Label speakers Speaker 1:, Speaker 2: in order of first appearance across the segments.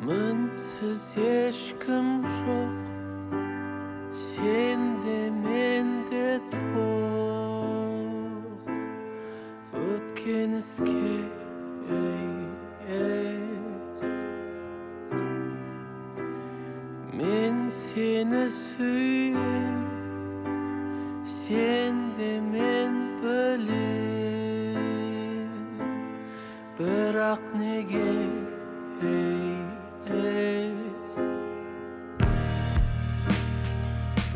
Speaker 1: Mənsiz ешкім жоқ, сенде менде тоқ. Өткен іске мен сені сүйем, сен де мен білем, бірақ неге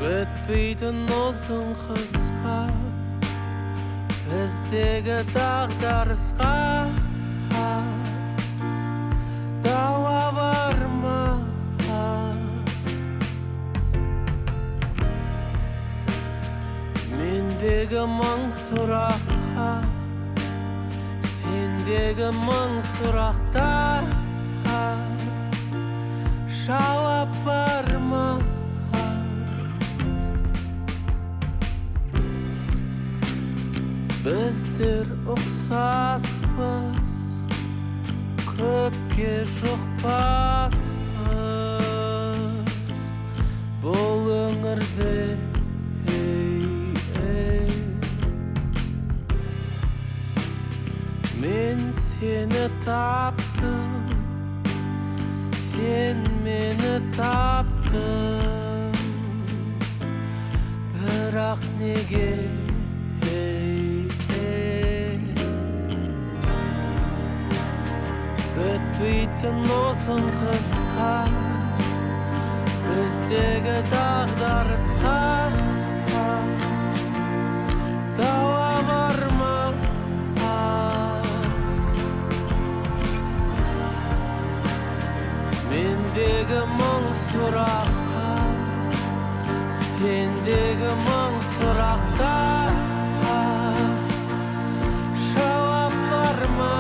Speaker 1: өтпейтін ұзын қысқа, біздегі дағдарысқа дауа бар ма? Мендегі мың сұраққа, сендегі мың сұрақта жауап бар ма? Біздер ұқсаспыз, көпке жұқпаспыз бұл өңірде. Мен сені таптым, сен мені таптың, бірақ неге өтпейтін ұзын қысқа, біздегі дағдарысқа дауа бар ма? Мендегі мың сұраққа, сендегі мың сұрақта жауап бар ма?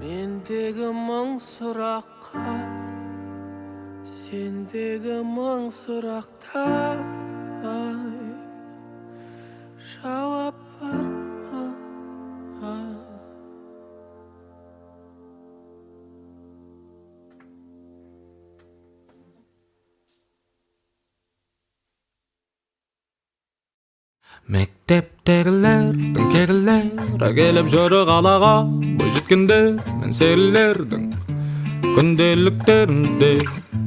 Speaker 1: Мендегі мың сұраққа, сендегі мың сұрақта жауап бар ма?
Speaker 2: Мектептегілердің келілер келіп жүрі қалаға, бой жеткендер мен серілердің күнделіктерінде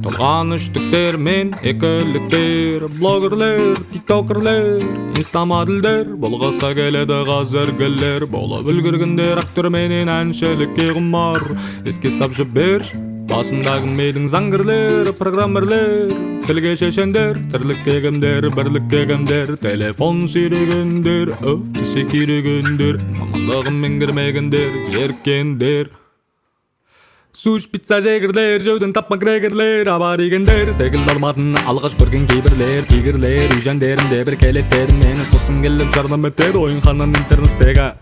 Speaker 2: толған үштіктер мен екіліктер, блогерлер, тиктокерлер, инстамодельдер болғаса келеді қазіргілер, болып үлгіргендер актер менен әншілікке құмар. Еске сап жіберші басындағы мейдің заңгерлер, программерлер, тілге шешендер, тірлікке кімдер, бірлікке кімдер, телефон сүйрегендер, өфтісі күйрегендер, мамандығын меңгермегендер, еркендер. Суш, пицца жегірлер, жеуден тапма крегерлер, абаригендер, секілді алматын алғаш көрген кейбірлер, тигірлер, үйжендерінде бір келеттерін мені сосын келіп жардам етер ойынханан интернеттегі.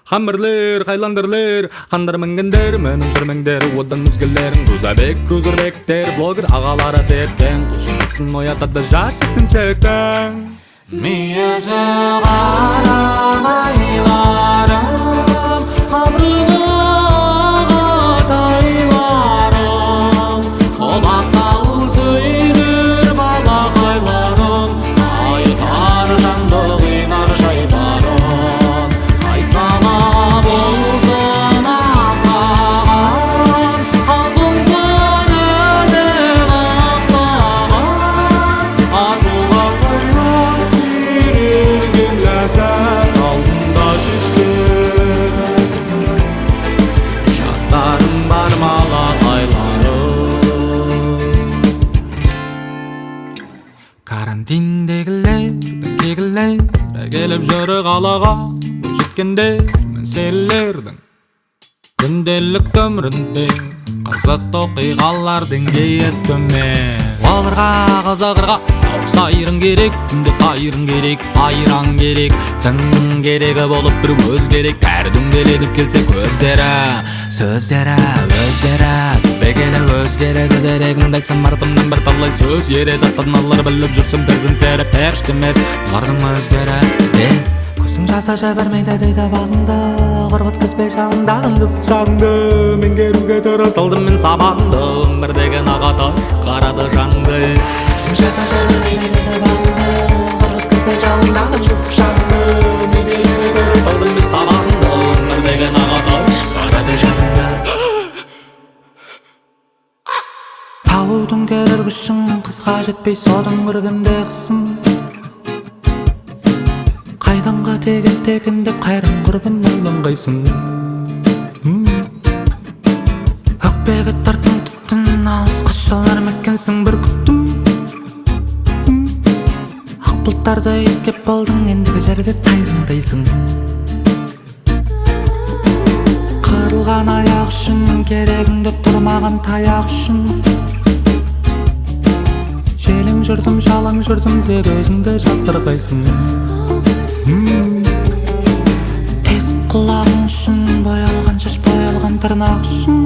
Speaker 2: Хамберлер, хайландерлер, қандар мінгендер, менің жүрмеңдер, одан өзгелерін Күзәбек, күзірбектер, блогер ағалары теткен, құшынысын оятады жас етіншектен. Мейізі қарам айларым, абрылығы тайларым, қолақ сал қалаға жеткенде мен селлердің күнделік өмірінде қызықты оқиғалар деңгейі төмен. Оларға қызығырға сауық сайырың керек, күнде тайырың керек, айран керек, тың керегі болып бір өз керек. Әр дөңгеленіп келсе көздері, сөздері өздері түбегейлі өзгереді. Дерегімді айтсам артымнан бір талай сөз ереді. Тырналар біліп жүрсем перзенттері періште емес, олардың өздері. Көзің жаса жібермейді дейді бағыңды, құрғытқызбай шағындағын жастық шағыңды. Меңгеруге тұра салдым мен сабағыңды, өмірдегі ағатай қарады жаныңды. Көзің жаса жібермейді дейді бағыңды, құрғытқызбай шағындағын жастық шағыңды. Меңгеруге тұра салдым мен сабағыңды, өмірдегі ағатай қарады жаныңды. Таудың керір күшің қызға жетпей содың кіргенде қысым. Қайданға теген деп қайран құрбын ойланғайсың. Өкпеге тартың түттің ауыз қашалар мекенсің бір күттім. Ақ бұлттарды ескеп болдың, ендігі жерде тайраңдайсың. Қырылған аяқ үшін керегіңді тұрмаған таяқ үшін. Желің жүрдім, жалаң жүрдім деп өзіңді жазғырғайсың. Тесік құлағың үшін, боялған шаш, боялған тырнақ үшін.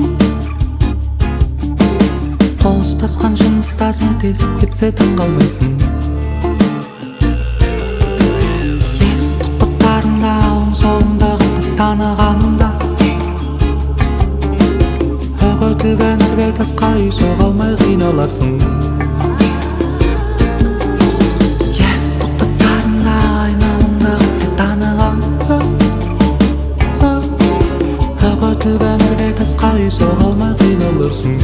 Speaker 2: Қол ұстасқан жыныстасың, тесіп кетсе таң қалмайсың. Ес тоқтаттарыңда, оң солыңда қатты танығаныңда. Өгөтілген ірге тасқа үй соға алмай қиналарсың. Өгөтілген ірге тасқа үй соға алмай қиналырсың.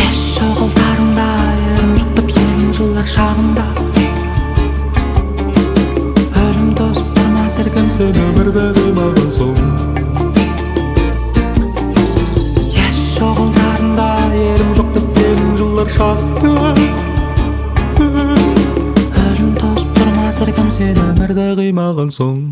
Speaker 2: Еш жоғылтарыңда ерім жұқтып елің жылдар шағында. Өлім тосып тұрмас еркем сен өмірді қимаған соң. Еш жоғылтарыңда ерім жұқтып елің жылдар шағында. Өлім тосып тұрмас еркем сен өмірді қимаған соң.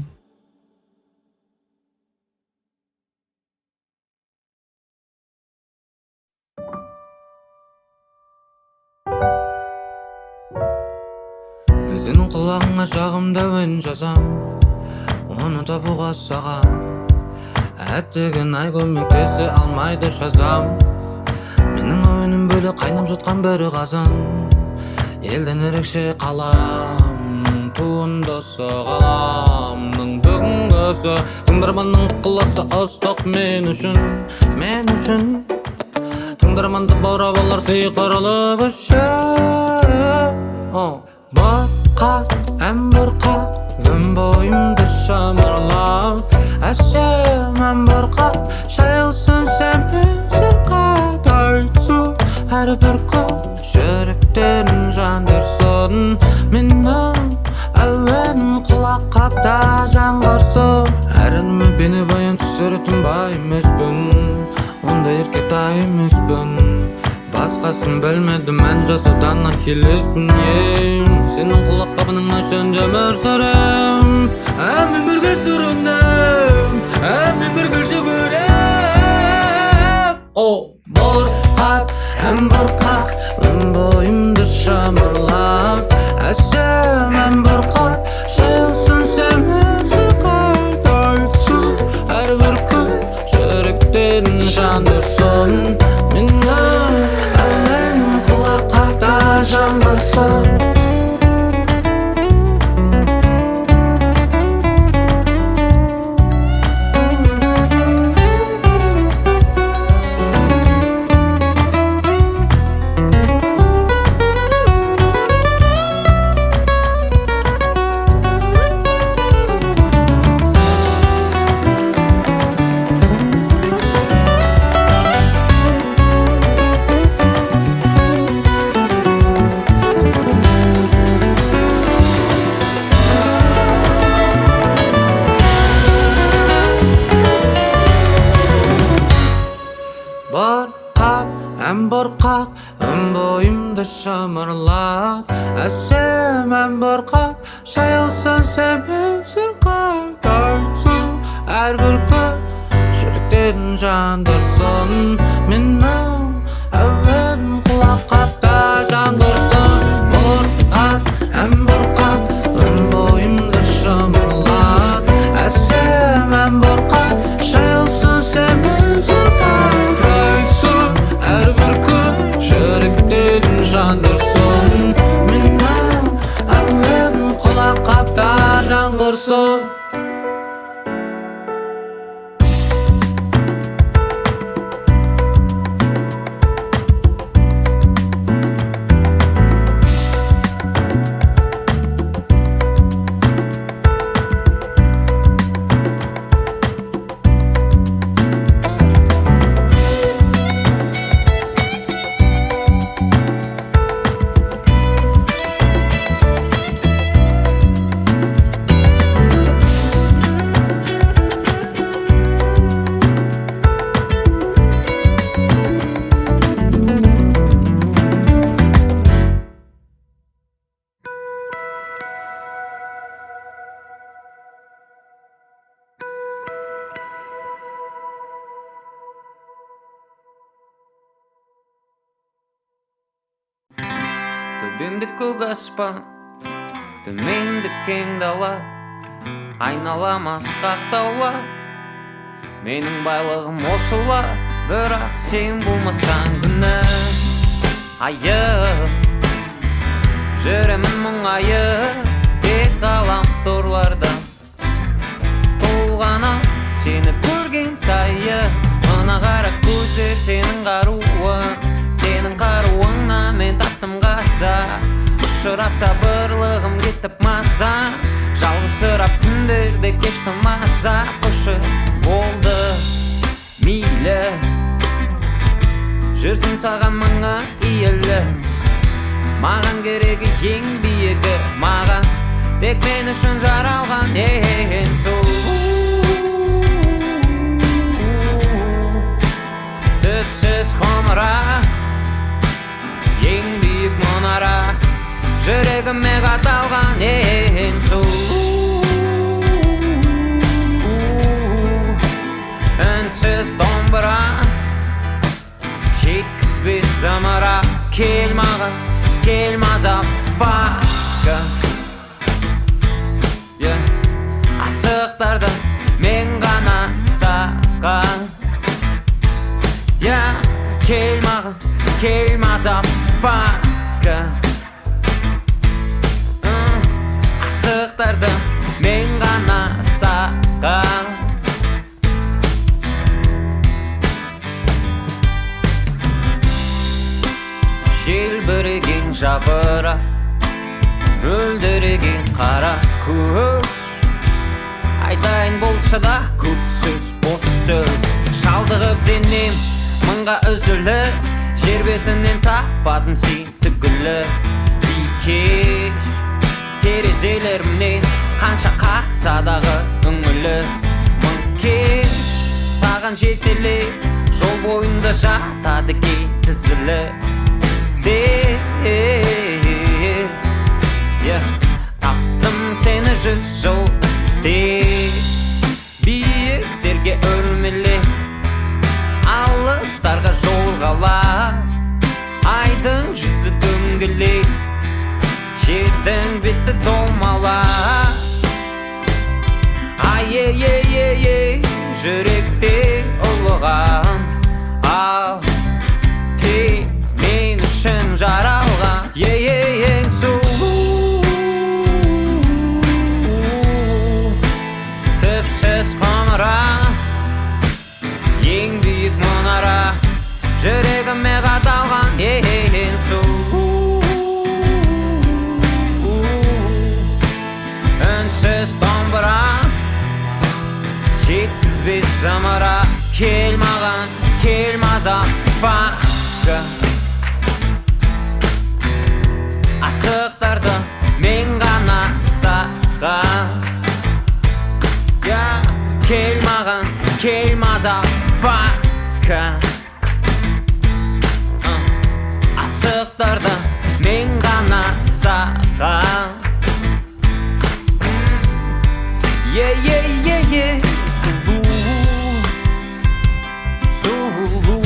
Speaker 2: Сенің құлағыңа жағымда өн жазам, оны табуға саған. Әттеген ай көмектесе алмайды шазам. Менің ойыным бөлі қайнап жатқан бір қазан. Елден ерекше қалам, туындысы қаламның бүгінгісі. Тыңдарманның ықыласы ыстық мен үшін, мен үшін. Тыңдарманды баурап алар сиқырлы күші. Бұрқақ, ән бұрқақ, күн бойымды шамырлап. Әсем ән бұрқақ, шайылсын сен қатайтсу. Әрбір күн жүректен жандырсын. Менің әуенім құлақ қапта жаңғырсын. Әрініме бені баян түсіретін бай емеспін, ондай еркетай емеспін. Басқасын білмедім, мән жасаудан ахиллеспін. Сенің құлақ қабының машын жамыр сұрым. Әммен бірге сүріндім, әммен бірге жүгірем. Бұрқақ, ән бұрқақ, өн бойымды шамырлап. Әсем ән бұрқақ, шайылсын сен қайтайтсың. Әрбір күн жүректен жандырсын. Менің әуенім құлақ қапта жаңғырсын. Бұрқақ, өн бойымды шамырлап. Әсем ән бұрқақ, sen sırqadaysan Her bir gün жүректен жандырсын Менің әуен құлаққапта жаңғырсын Бұрқат, ән бұрқат, өн бойымды шымырлат Әсем ән бұрқат, жайылсын сенің сырқадайсың Әр бір күн жүректен жандырсын Менің әуен құлаққапта жаңғырсын
Speaker 3: Төбемді көк аспан, төменді кең дала Айналам асқақ таулар, менің байлығым осылар Бірақ сен болмасаң күнім айып Жүремін мұңайып, тек ғалам торларда Толғана сені көрген сайы Мына қара көздер сенің қаруың Сенің қаруыңнан мен таптым қаза Ұшырап сабырлығым кетіп маза Жалғызсырап түндерде кештім маза Қошы болды мейлі Жүрсін саған мыңа иілі Маған керегі ең биігі Маған тек мен үшін жаралған ең сұлу Түпсіз құмыра Ең биік мұнара Жүрегіме қаталған ең сұлу Үнсіз домбыра Жеткізбес зымыра Кел маған, кел мазап башқа Асықтарды мен ғана саған Кел маған, кел мазап башқа Асықтарды мен ғана саған Желбіреген жапырақ Мөлдіреген қара көз Айтайын болса да көп сөз, бос сөз Шалдығып денем мыңға үзіліп Жер бетінен таппадым сен түгілі Бикеш терезелерімнен Қанша қақса дағы үңілі Мың кеш саған жетеле Жол бойында жатады кей тізілі Таптым сені 100 жыл ізде Биіктерге өрмеле Алыстарға жолғала Айдың жүзі дөңгеле Жердің беті домала Ай-ей-ей-ей жүректе ұлыған Ал тек мен үшін жаралған Ең сұлу Түпсіз құмыра Ең биік мұнара Жүрегіме қаталған ең сұлу Үнсіз домбыра Жеткізбес зымыра Кел маған, кел мазап башқа Асықтарды мен ғана саған Кел маған, кел мазап башқа Асықтарды мен ғана саған Sulu, sulu. Sulu.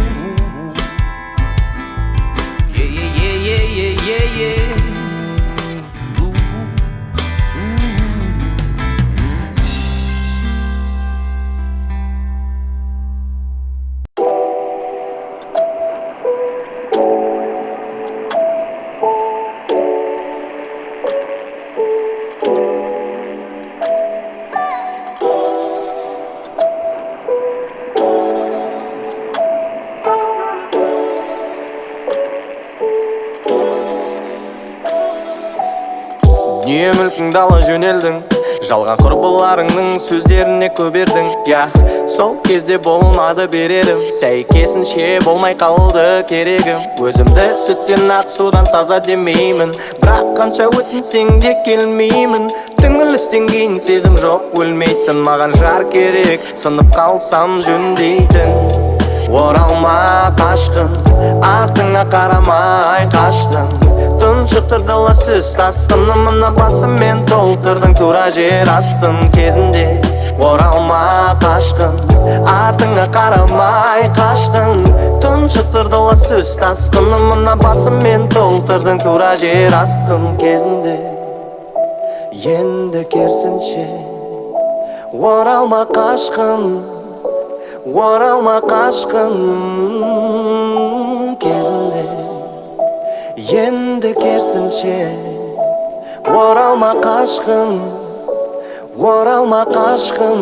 Speaker 4: Дүние мүлкіңді ала жөнелдің, жалған құрбыларыңның сөздеріне көнбедің. Я, сол кезде болмады берерім, сәйкесінше болмай қалды керегім. Өзімді сүттен ақ судан таза демеймін, бірақ қанша өтінсең де келмеймін. Түңілістен кейін сезім жоқ өлмейтін, маған жар керек, сынып қалсам жөндейтін. Оралма қашқын, артыңа қарамай қаштың. Тұншықтырды ла сөз тасқыны, мына басыммен толтырдың тура жер астын кезінде. Оралма қашқын, артыңа қарамай қаштың. Тұншықтырды ла сөз тасқыны, мына басыммен толтырдың тура жер астын кезінде. Енді керісінше оралма қашқын, оралма қашқын кезінде. Енді керісінше оралма қашқын, оралма қашқын.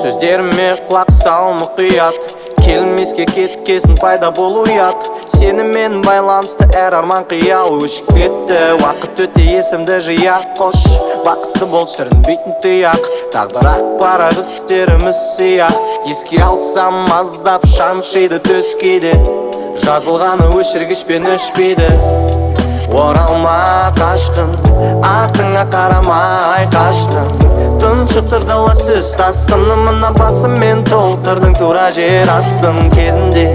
Speaker 4: Сөздеріме құлақ сал мұқият, келмеске кеткесін пайда болу ұят. Сенімен байланысты әр арман қиял өшіп кетті. Уақыт өте есімді жия қош, бақытты бол сүрінбейтін тұяқ. Тағдыр ақ парақ істеріміз сияқ, еске алсам аздап шаншиды төс кейде. Жазылғаны өшіргішпен өшпейді. Оралма қашқын, артыңа қарамай қаштың. Тұншықтырды ла сөз тасқыны, мына басыммен толтырдың тура жер астын кезінде.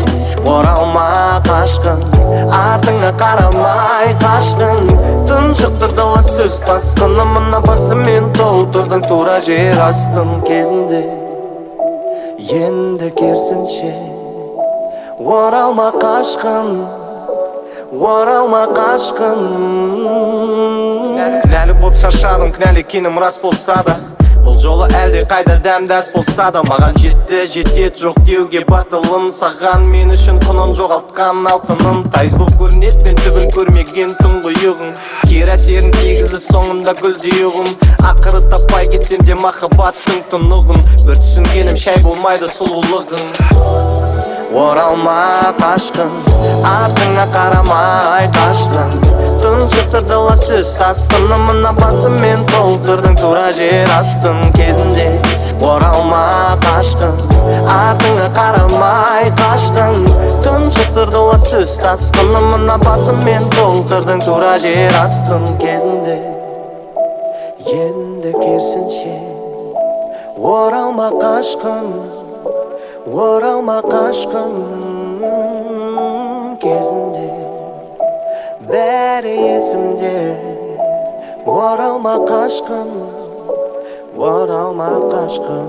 Speaker 4: Оралма қашқын, артыңа қарамай қаштың. Тұншықтырды ла сөз тасқыны, мына басыммен толтырдың тура жер астын кезінде. Енді керісінше оралма қашқын, оралма қашқын. Кінәлі боп шаршадым, кінәлі екенім рас болса да, бұл жолы әлде қайда дәмдәс болса да. Маған жетті, жетет жоқ деуге батылым. Саған мен үшін құнын жоғалтқан алтыным. Тайыз боп көрінет, мен түбін көрмеген тұңғиығың. Кері әсерін тигізді соңында гүлдейігім. Ақыры таппай кетсем де махаббаттың тұнығын. Бір түсінгенім шай болмайды сұлулығың. Оралма қашқын, артыңа қарамай қаштың. Тұншықтырды ла сөз тасқыны, мына басыммен толтырдың тура жер астын кезінде. Оралма қашқын, артыңа қарамай қаштың. Тұншықтырды ла сөз тасқыны, мына басыммен толтырдың тура жер астын кезінде. Енді керісінше оралма қашқын, оралма қашқын кезінде. Бәрі есімде, оралма қашқын, оралма қашқын.